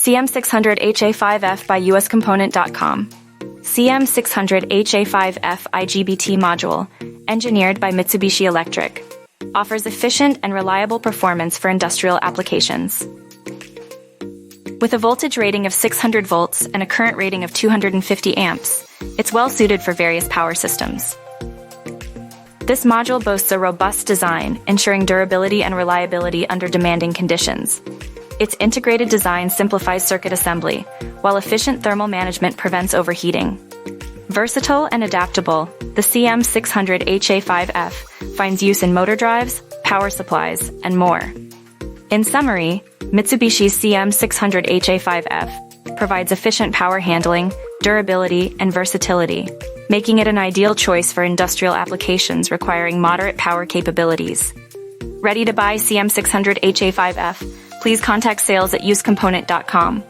CM600HA-5F by uscomponent.com. CM600HA-5F IGBT module, engineered by Mitsubishi Electric, offers efficient and reliable performance for industrial applications. With a voltage rating of 600 volts and a current rating of 250 amps, it's well suited for various power systems. This module boasts a robust design, ensuring durability and reliability under demanding conditions. Its integrated design simplifies circuit assembly, while efficient thermal management prevents overheating. Versatile and adaptable, the CM600HA-5F finds use in motor drives, power supplies, and more. In summary, Mitsubishi's CM600HA-5F provides efficient power handling, durability, and versatility, making it an ideal choice for industrial applications requiring moderate power capabilities. Ready to buy CM600HA-5F? Please contact sales at uscomponent.com.